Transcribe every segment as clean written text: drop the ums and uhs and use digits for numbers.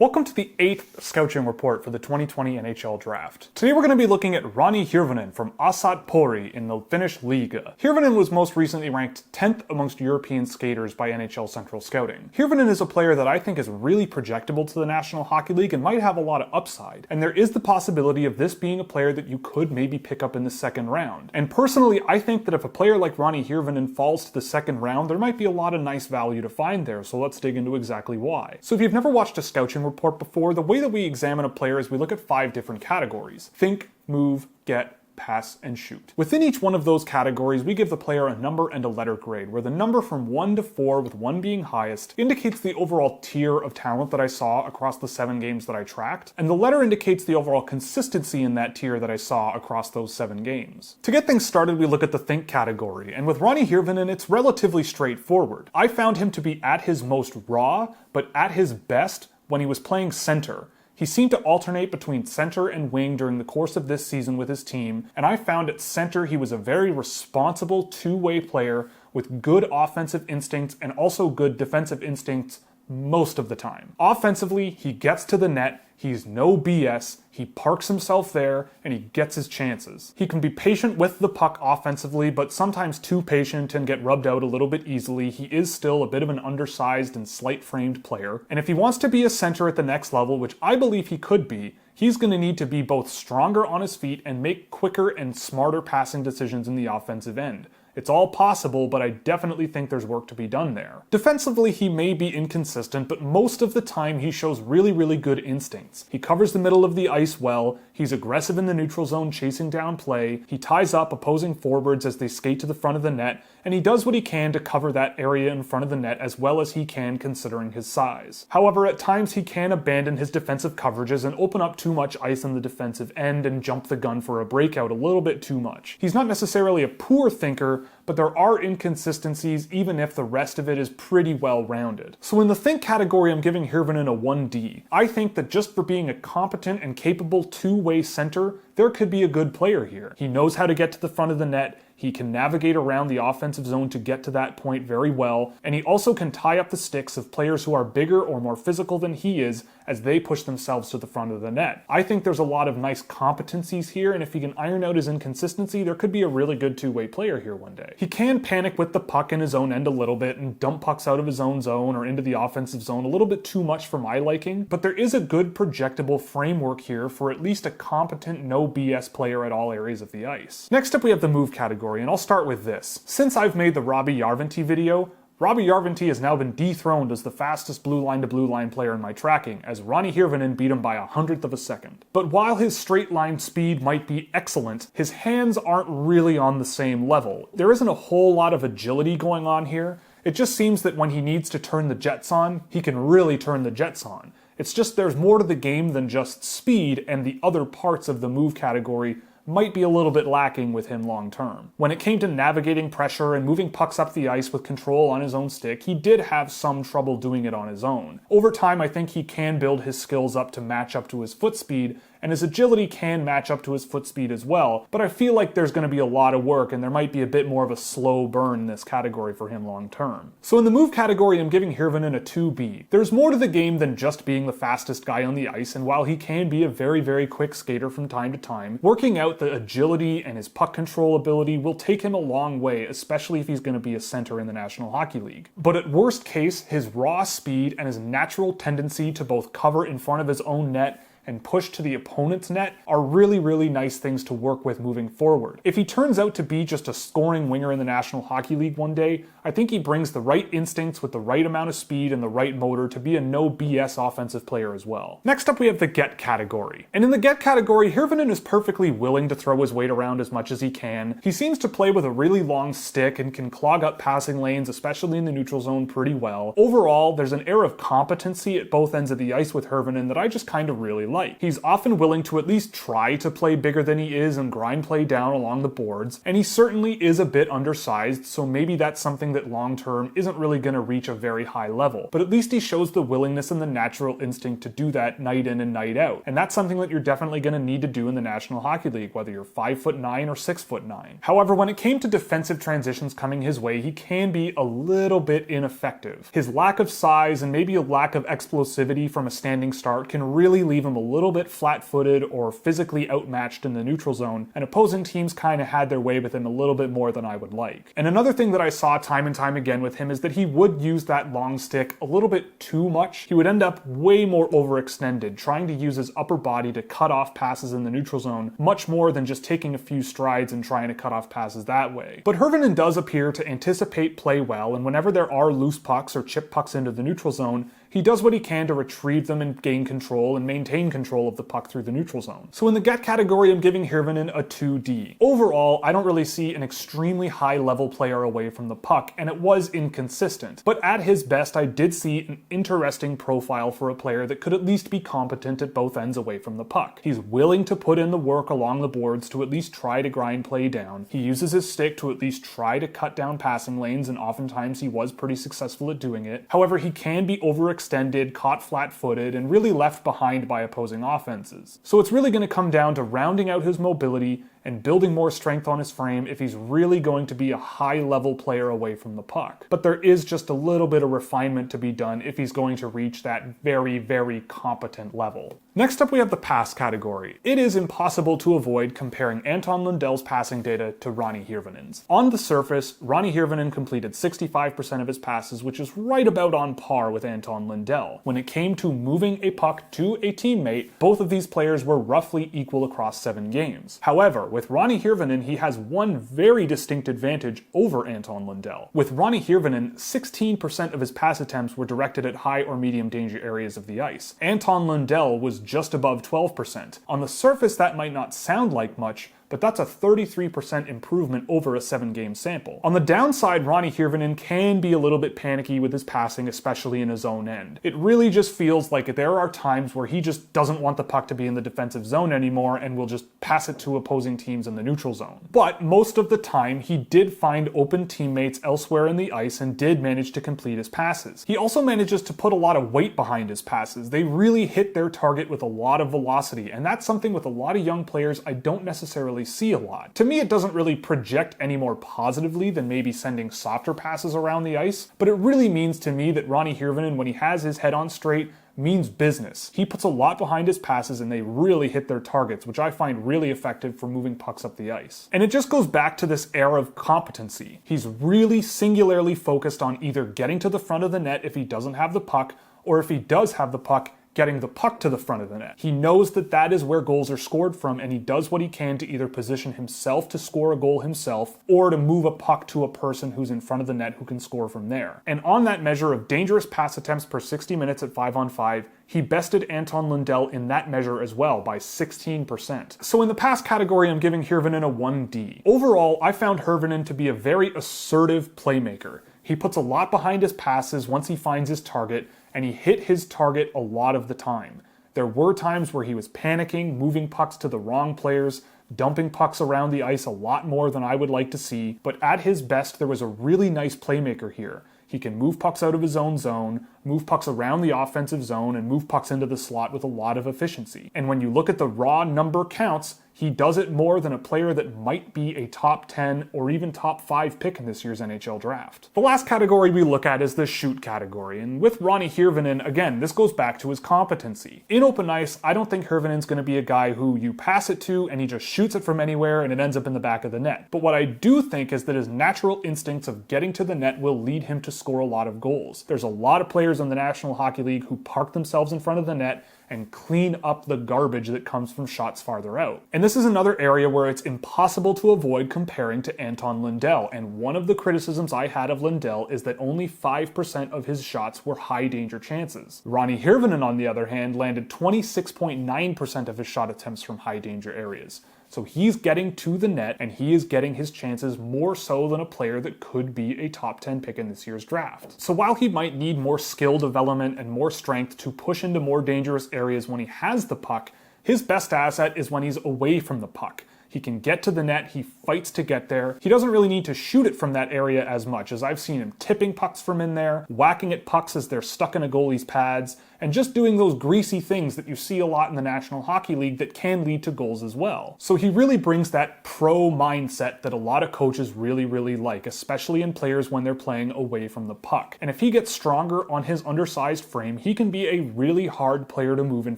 Welcome to the 8th Scouching Report for the 2020 NHL Draft. Today we're going to be looking at Roni Hirvonen from InStat Hockey in the Finnish Liiga. Hirvonen was most recently ranked 10th amongst European skaters by NHL Central Scouting. Hirvonen is a player that I think is really projectable to the National Hockey League and might have a lot of upside. And there is the possibility of this being a player that you could maybe pick up in the second round. And personally, I think that if a player like Roni Hirvonen falls to the second round, there might be a lot of nice value to find there, so let's dig into exactly why. So if you've never watched a Scouching Report before, the way that we examine a player is we look at 5 different categories: think, move, get, pass, and shoot. Within each one of those categories, we give the player a number and a letter grade, where the number from 1 to 4, with 1 being highest, indicates the overall tier of talent that I saw across the 7 games that I tracked, and the letter indicates the overall consistency in that tier that I saw across those 7 games. To get things started, we look at the think category, and with Roni Hirvonen, it's relatively straightforward. I found him to be at his most raw, but at his best when he was playing center. He seemed to alternate between center and wing during the course of this season with his team, and I found at center he was a very responsible two-way player with good offensive instincts and also good defensive instincts most of the time. Offensively, he gets to the net, he's no BS, he parks himself there, and he gets his chances. He can be patient with the puck offensively, but sometimes too patient and get rubbed out a little bit easily. He is still a bit of an undersized and slight-framed player, and if he wants to be a center at the next level, which I believe he could be, he's going to need to be both stronger on his feet and make quicker and smarter passing decisions in the offensive end. It's all possible, but I definitely think there's work to be done there. Defensively, he may be inconsistent, but most of the time he shows really good instincts. He covers the middle of the ice well, he's aggressive in the neutral zone chasing down play, he ties up opposing forwards as they skate to the front of the net, and he does what he can to cover that area in front of the net as well as he can considering his size. However, at times he can abandon his defensive coverages and open up too much ice on the defensive end and jump the gun for a breakout a little bit too much. He's not necessarily a poor thinker, but there are inconsistencies even if the rest of it is pretty well rounded. So in the think category, I'm giving Hirvonen a 1D. I think that just for being a competent and capable two-way center, there could be a good player here. He knows how to get to the front of the net, he can navigate around the offensive zone to get to that point very well, and he also can tie up the sticks of players who are bigger or more physical than he is as they push themselves to the front of the net. I think there's a lot of nice competencies here, and if he can iron out his inconsistency, there could be a really good two-way player here one day. He can panic with the puck in his own end a little bit and dump pucks out of his own zone or into the offensive zone a little bit too much for my liking, but there is a good projectable framework here for at least a competent, no BS player at all areas of the ice. Next up, we have the move category, and I'll start with this. Since I've made the Robbie Järventie video, Robbie Järventie has now been dethroned as the fastest blue line to blue line player in my tracking, as Roni Hirvonen beat him by 100th of a second. But while his straight line speed might be excellent, his hands aren't really on the same level. There isn't a whole lot of agility going on here. It just seems that when he needs to turn the jets on, he can really turn the jets on. It's just there's more to the game than just speed, and the other parts of the move category might be a little bit lacking with him long term. When it came to navigating pressure and moving pucks up the ice with control on his own stick, he did have some trouble doing it on his own. Over time, I think he can build his skills up to match up to his foot speed, and his agility can match up to his foot speed as well, but I feel like there's going to be a lot of work and there might be a bit more of a slow burn in this category for him long term. So in the move category, I'm giving Hirvonen a 2B. There's more to the game than just being the fastest guy on the ice, and while he can be a very quick skater from time to time, working out the agility and his puck control ability will take him a long way, especially if he's going to be a center in the National Hockey League. But at worst case, his raw speed and his natural tendency to both cover in front of his own net and push to the opponent's net are really nice things to work with moving forward. If he turns out to be just a scoring winger in the National Hockey League one day, I think he brings the right instincts with the right amount of speed and the right motor to be a no BS offensive player as well. Next up, we have the get category. And in the get category, Hirvonen is perfectly willing to throw his weight around as much as he can. He seems to play with a really long stick and can clog up passing lanes, especially in the neutral zone, pretty well. Overall, there's an air of competency at both ends of the ice with Hirvonen that I just kind of really like. He's often willing to at least try to play bigger than he is and grind play down along the boards, and he certainly is a bit undersized, so maybe that's something that long term isn't really going to reach a very high level. But at least he shows the willingness and the natural instinct to do that night in and night out. And that's something that you're definitely going to need to do in the National Hockey League, whether you're 5'9" or 6'9". However, when it came to defensive transitions coming his way, he can be a little bit ineffective. His lack of size and maybe a lack of explosivity from a standing start can really leave him a little bit flat-footed or physically outmatched in the neutral zone, and opposing teams kind of had their way with him a little bit more than I would like. And another thing that I saw time and time again with him is that he would use that long stick a little bit too much. He would end up way more overextended, trying to use his upper body to cut off passes in the neutral zone, much more than just taking a few strides and trying to cut off passes that way. But Hirvonen does appear to anticipate play well, and whenever there are loose pucks or chip pucks into the neutral zone, he does what he can to retrieve them and gain control and maintain control of the puck through the neutral zone. So in the get category, I'm giving Hirvonen a 2D. Overall, I don't really see an extremely high level player away from the puck, and it was inconsistent. But at his best, I did see an interesting profile for a player that could at least be competent at both ends away from the puck. He's willing to put in the work along the boards to at least try to grind play down. He uses his stick to at least try to cut down passing lanes, and oftentimes he was pretty successful at doing it. However, he can be overextended, caught flat-footed, and really left behind by opposing offenses. So it's really going to come down to rounding out his mobility and building more strength on his frame if he's really going to be a high-level player away from the puck. But there is just a little bit of refinement to be done if he's going to reach that very, very competent level. Next up, we have the pass category. It is impossible to avoid comparing Anton Lundell's passing data to Roni Hirvonen's. On the surface, Roni Hirvonen completed 65% of his passes, which is right about on par with Anton Lundell. When it came to moving a puck to a teammate, both of these players were roughly equal across 7 games. However, with Roni Hirvonen, he has one very distinct advantage over Anton Lundell. With Roni Hirvonen, 16% of his pass attempts were directed at high or medium danger areas of the ice. Anton Lundell was just above 12%. On the surface, that might not sound like much, but that's a 33% improvement over a 7-game sample. On the downside, Roni Hirvonen can be a little bit panicky with his passing, especially in his own end. It really just feels like there are times where he just doesn't want the puck to be in the defensive zone anymore and will just pass it to opposing teams in the neutral zone. But most of the time, he did find open teammates elsewhere in the ice and did manage to complete his passes. He also manages to put a lot of weight behind his passes. They really hit their target with a lot of velocity, and that's something with a lot of young players I don't necessarily see a lot. To me, it doesn't really project any more positively than maybe sending softer passes around the ice, but it really means to me that Roni Hirvonen, when he has his head on straight, means business. He puts a lot behind his passes and they really hit their targets, which I find really effective for moving pucks up the ice. And it just goes back to this era of competency. He's really singularly focused on either getting to the front of the net if he doesn't have the puck, or if he does have the puck, getting the puck to the front of the net. He knows that that is where goals are scored from, and he does what he can to either position himself to score a goal himself or to move a puck to a person who's in front of the net who can score from there. And on that measure of dangerous pass attempts per 60 minutes at 5-on-5, he bested Anton Lundell in that measure as well by 16%. So in the pass category, I'm giving Hirvonen a 1D. Overall, I found Hirvonen to be a very assertive playmaker. He puts a lot behind his passes once he finds his target, and he hit his target a lot of the time. There were times where he was panicking, moving pucks to the wrong players, dumping pucks around the ice a lot more than I would like to see, but at his best, there was a really nice playmaker here. He can move pucks out of his own zone, move pucks around the offensive zone, and move pucks into the slot with a lot of efficiency. And when you look at the raw number counts, he does it more than a player that might be a top 10 or even top 5 pick in this year's NHL Draft. The last category we look at is the shoot category, and with Roni Hirvonen, again, this goes back to his competency. In open ice, I don't think Hirvonen's going to be a guy who you pass it to and he just shoots it from anywhere and it ends up in the back of the net. But what I do think is that his natural instincts of getting to the net will lead him to score a lot of goals. There's a lot of players in the National Hockey League who park themselves in front of the net and clean up the garbage that comes from shots farther out. And this is another area where it's impossible to avoid comparing to Anton Lundell, and one of the criticisms I had of Lundell is that only 5% of his shots were high danger chances. Roni Hirvonen, on the other hand, landed 26.9% of his shot attempts from high danger areas. So he's getting to the net and he is getting his chances more so than a player that could be a top 10 pick in this year's draft. So while he might need more skill development and more strength to push into more dangerous areas when he has the puck, his best asset is when he's away from the puck. He can get to the net, he fights to get there. He doesn't really need to shoot it from that area as much, as I've seen him tipping pucks from in there, whacking at pucks as they're stuck in a goalie's pads, and just doing those greasy things that you see a lot in the National Hockey League that can lead to goals as well. So he really brings that pro mindset that a lot of coaches really like, especially in players when they're playing away from the puck. And if he gets stronger on his undersized frame, he can be a really hard player to move in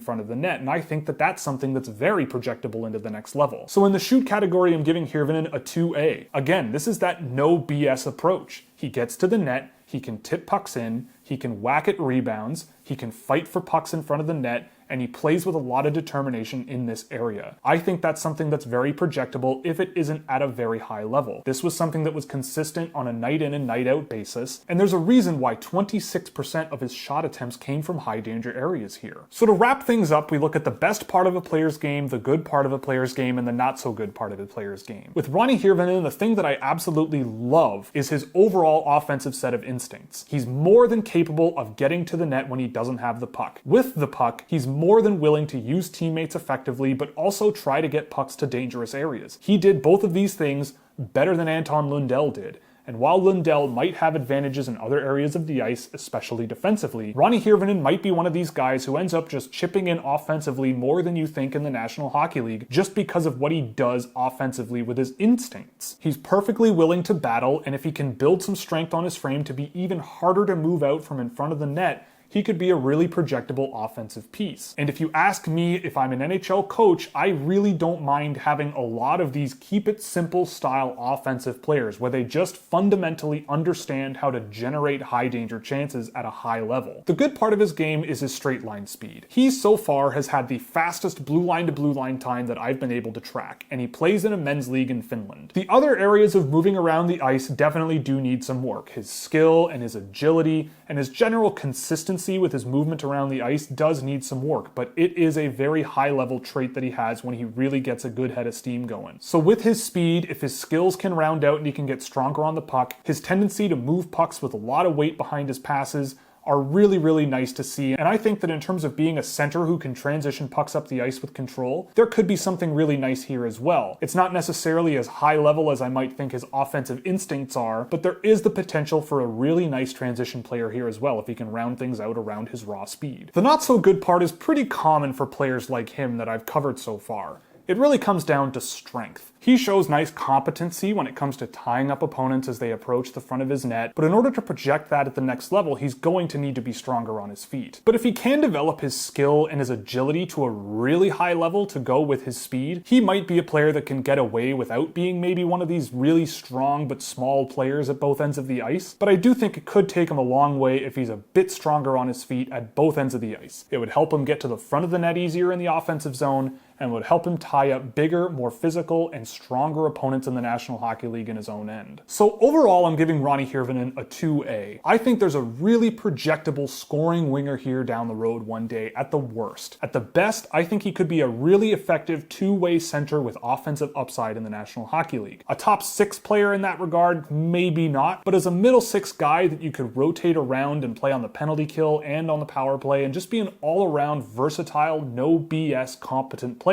front of the net, and I think that that's something that's very projectable into the next level. So in the shoot category, I'm giving Hirvonen a 2A. Again, this is that no BS approach. He gets to the net, he can tip pucks in, he can whack at rebounds, he can fight for pucks in front of the net, and he plays with a lot of determination in this area. I think that's something that's very projectable if it isn't at a very high level. This was something that was consistent on a night in and night out basis, and there's a reason why 26% of his shot attempts came from high danger areas here. So to wrap things up, we look at the best part of a player's game, the good part of a player's game, and the not so good part of a player's game. With Roni Hirvonen, the thing that I absolutely love is his overall offensive set of instincts. He's more than capable of getting to the net when he doesn't have the puck. With the puck, he's more than willing to use teammates effectively, but also try to get pucks to dangerous areas. He did both of these things better than Anton Lundell did. And while Lundell might have advantages in other areas of the ice, especially defensively, Roni Hirvonen might be one of these guys who ends up just chipping in offensively more than you think in the National Hockey League just because of what he does offensively with his instincts. He's perfectly willing to battle, and if he can build some strength on his frame to be even harder to move out from in front of the net, he could be a really projectable offensive piece. And if you ask me if I'm an NHL coach, I really don't mind having a lot of these keep it simple style offensive players where they just fundamentally understand how to generate high danger chances at a high level. The good part of his game is his straight line speed. He so far has had the fastest blue line to blue line time that I've been able to track, and he plays in a men's league in Finland. The other areas of moving around the ice definitely do need some work. His skill and his agility and his general consistency with his movement around the ice does need some work, but it is a very high level trait that he has when he really gets a good head of steam going. So with his speed, if his skills can round out and he can get stronger on the puck, his tendency to move pucks with a lot of weight behind his passes are really nice to see. And I think that in terms of being a center who can transition pucks up the ice with control, there could be something really nice here as well. It's not necessarily as high level as I might think his offensive instincts are, but there is the potential for a really nice transition player here as well if he can round things out around his raw speed. The not so good part is pretty common for players like him that I've covered so far. It really comes down to strength. He shows nice competency when it comes to tying up opponents as they approach the front of his net, but in order to project that at the next level, he's going to need to be stronger on his feet. But if he can develop his skill and his agility to a really high level to go with his speed, he might be a player that can get away without being maybe one of these really strong but small players at both ends of the ice. But I do think it could take him a long way if he's a bit stronger on his feet at both ends of the ice. It would help him get to the front of the net easier in the offensive zone, and would help him tie up bigger, more physical, and stronger opponents in the National Hockey League in his own end. So overall, I'm giving Roni Hirvonen a 2A. I think there's a really projectable scoring winger here down the road one day at the worst. At the best, I think he could be a really effective two-way center with offensive upside in the National Hockey League. A top 6 player in that regard, maybe not, but as a middle 6 guy that you could rotate around and play on the penalty kill and on the power play and just be an all-around versatile, no BS competent player,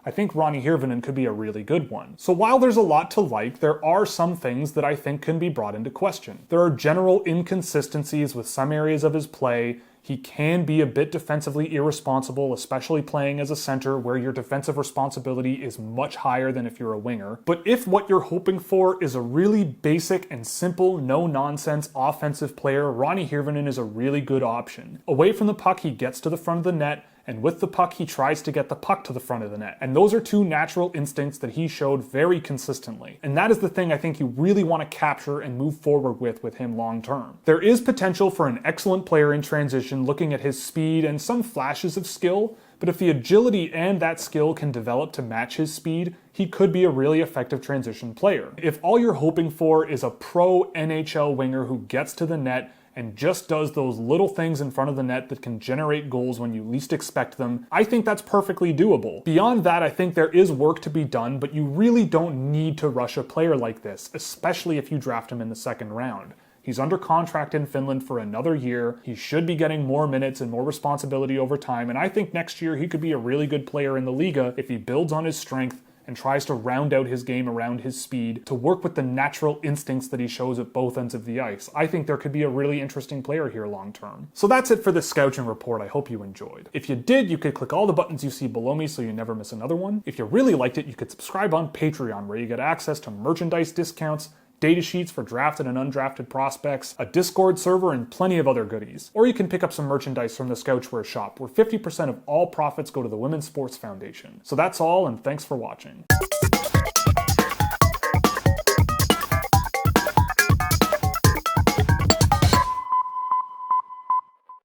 I think Roni Hirvonen could be a really good one. So while there's a lot to like, there are some things that I think can be brought into question. There are general inconsistencies with some areas of his play. He can be a bit defensively irresponsible, especially playing as a center where your defensive responsibility is much higher than if you're a winger. But if what you're hoping for is a really basic and simple, no-nonsense offensive player, Roni Hirvonen is a really good option. Away from the puck, he gets to the front of the net, and with the puck, he tries to get the puck to the front of the net. And those are two natural instincts that he showed very consistently. And that is the thing I think you really want to capture and move forward with him long term. There is potential for an excellent player in transition looking at his speed and some flashes of skill, but if the agility and that skill can develop to match his speed, he could be a really effective transition player. If all you're hoping for is a pro NHL winger who gets to the net and just does those little things in front of the net that can generate goals when you least expect them, I think that's perfectly doable. Beyond that, I think there is work to be done, but you really don't need to rush a player like this, especially if you draft him in the second round. He's under contract in Finland for another year. He should be getting more minutes and more responsibility over time, and I think next year he could be a really good player in the Liga if he builds on his strength and tries to round out his game around his speed to work with the natural instincts that he shows at both ends of the ice. I think there could be a really interesting player here long term. So that's it for this Scouching Report. I hope you enjoyed. If you did, you could click all the buttons you see below me so you never miss another one. If you really liked it, you could subscribe on Patreon, where you get access to merchandise discounts, data sheets for drafted and undrafted prospects, a Discord server, and plenty of other goodies. Or you can pick up some merchandise from the Scouchwear shop, where 50% of all profits go to the Women's Sports Foundation. So that's all, and thanks for watching.